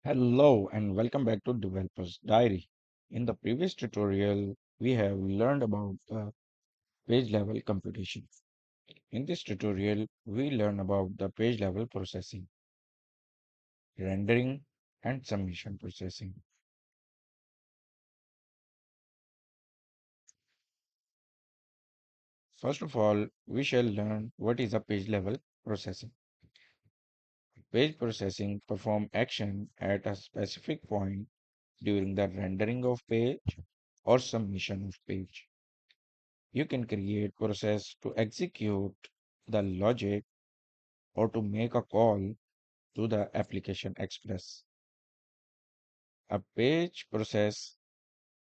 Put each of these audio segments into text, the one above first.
Hello and welcome back to Developers Diary. In the previous tutorial, we have learned about the page level computation. In this tutorial, we learn about the page level processing, rendering, and submission processing. First of all, we shall learn what is a page level processing. Page processing perform action at a specific point during the rendering of page or submission of page. You can create process to execute the logic or to make a call to the application express. A page process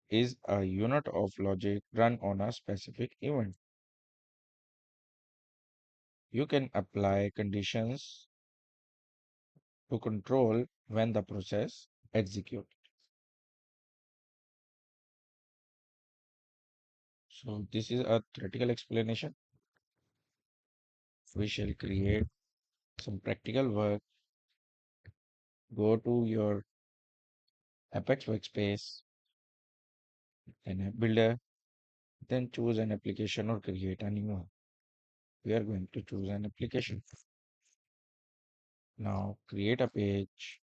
is a unit of logic run on a specific event. You can apply conditions to control when the process executes. So this is a theoretical explanation. We shall create some practical work. Go to your Apex workspace and app builder, then choose an application or create a new one. We are going to choose an application. Now create a page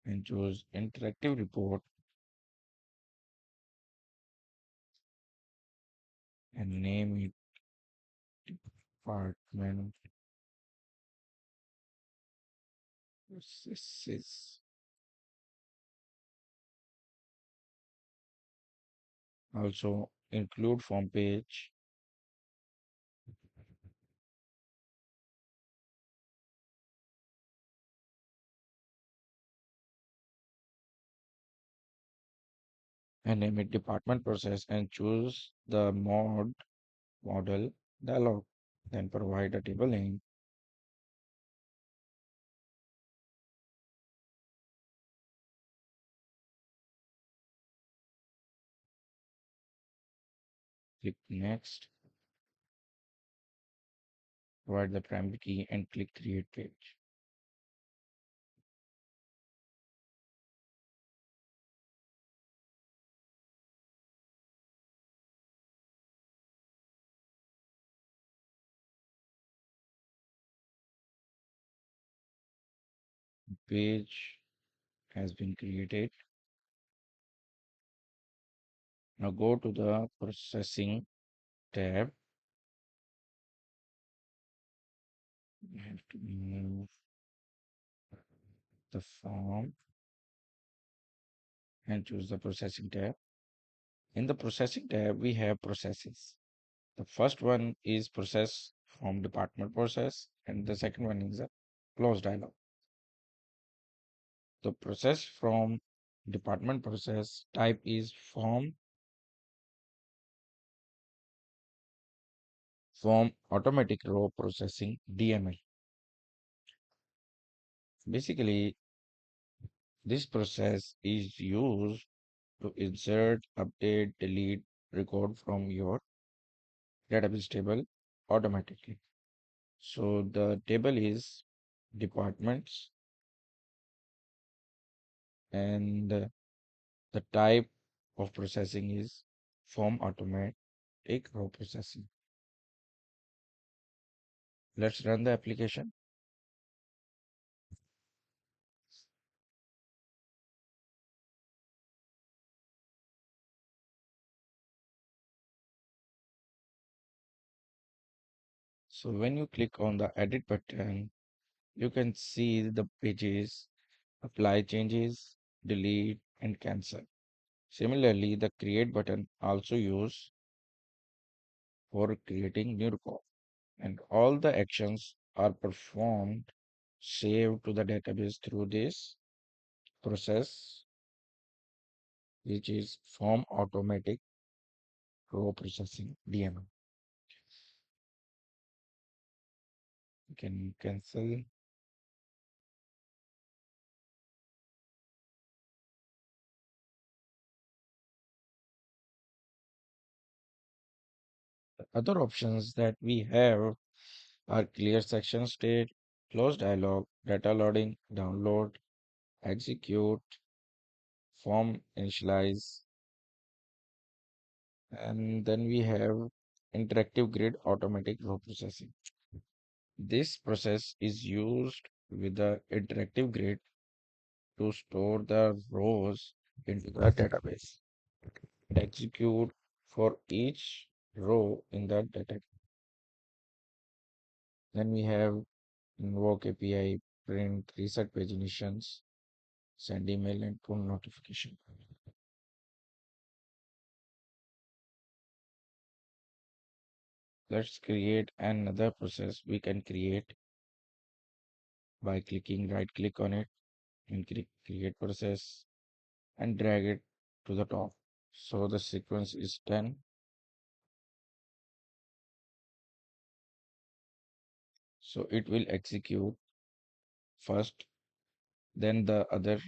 and choose interactive report and name it department processes. Also include form page and name it department process and choose the model dialog. Then provide a table name. Click next. Provide the primary key and click create page. Page has been created. Now go to the processing tab. You have to move the form and choose the processing tab. In the processing tab, we have processes. The first one is process from department process, and the second one is a close dialog. The process from department process type is form automatic row processing DML. Basically, this process is used to insert, update, delete record from your database table automatically. So the table is departments and the type of processing is form automatic row processing. Let's run the application. So when you click on the edit button, you can see the pages, apply changes, delete, and cancel. Similarly, the create button also used for creating new record, and all the actions are performed saved to the database through this process, which is form automatic row processing DML. You can cancel. The other options that we have are clear section state, Close dialog, data loading, download, execute, form initialize, and then we have interactive grid automatic row processing. This process is used with the interactive grid to store the rows into the database. It execute for each row in the data. Then we have invoke API, print, reset page initials, send email and pull notification. Let's create another process. We can create by clicking right click on it and click create process and drag it to the top. So the sequence is 10. So it will execute first, then the other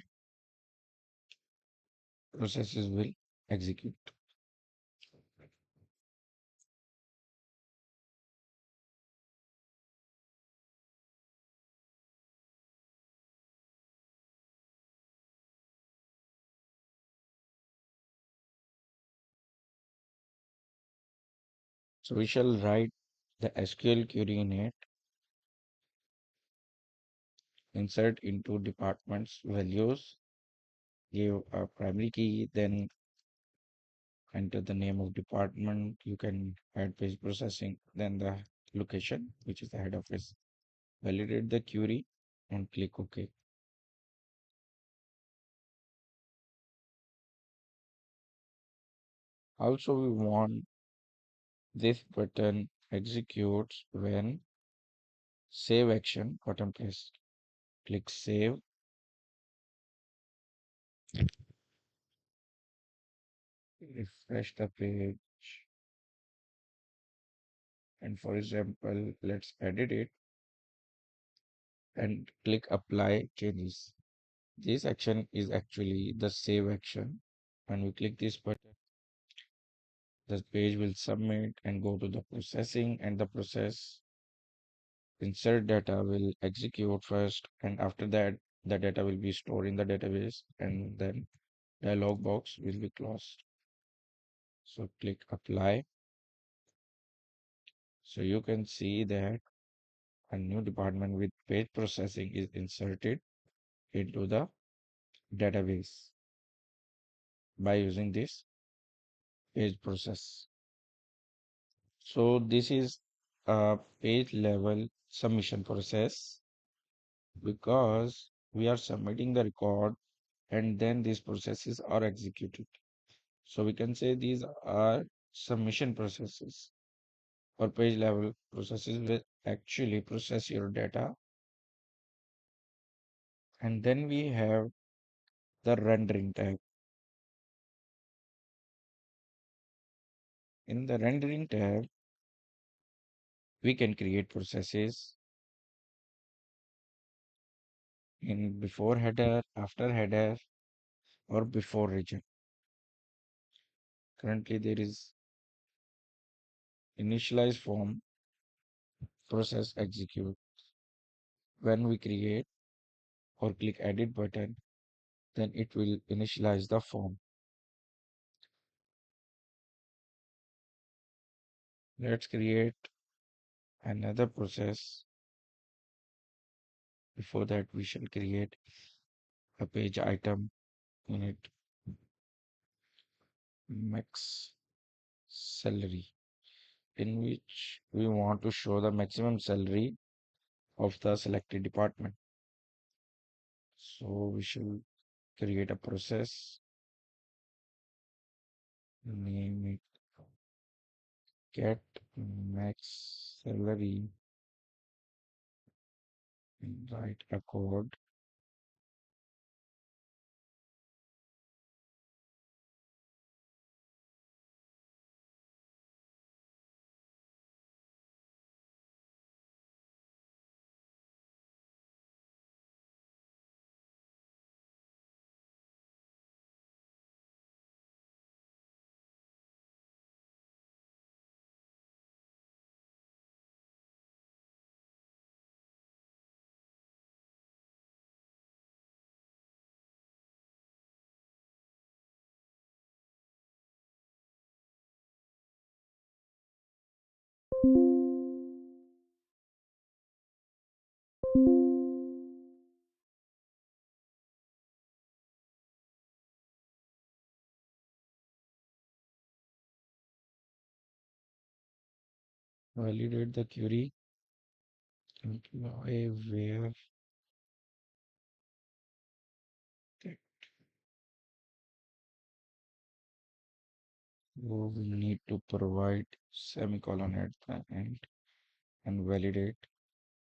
processes will execute. So we shall write the SQL query in it, insert into departments values, give a primary key, then enter the name of department. You can add page processing, then the location, which is the head office. Validate the query and click OK. Also, we want this button executes when save action button pressed. Click save. Refresh the page. And for example, let's edit it and click apply changes. This action is actually the save action. When we click this button, the page will submit and go to the processing, and the process insert data will execute first, and after that the data will be stored in the database, and then dialog box will be closed. So click apply. So you can see that a new department with page processing is inserted into the database by using this page process. So this is a page level submission process because we are submitting the record and then these processes are executed. So we can say these are submission processes or page level processes will actually process your data. And then we have the rendering tab. In the rendering tab, we can create processes in before header, after header, or before region. Currently, there is initialize form process execute. When we create or click edit button, then it will initialize the form. Let's create another process. Before that, we shall create a page item in it, max salary, in which we want to show the maximum salary of the selected department. So we shall create a process, name it get max salary, and write a code. Validate the query, employee where that we need to provide semicolon at the end and validate.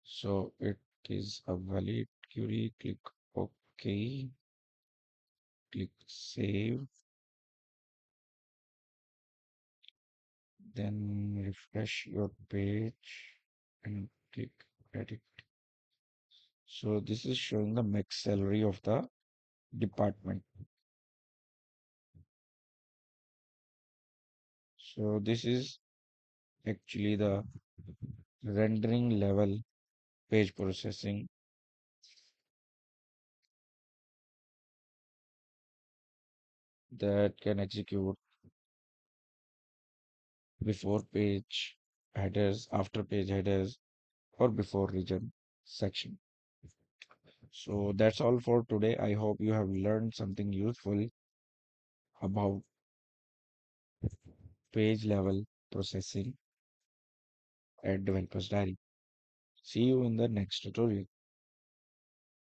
So it is a valid query. Click OK. Click Save. Then refresh your page and click Edit. So this is showing the max salary of the department. So this is actually the rendering level page processing that can execute before page headers, after page headers, or before region section. So that's all for today. I hope you have learned something useful about page level processing at Developers Diary. See you in the next tutorial.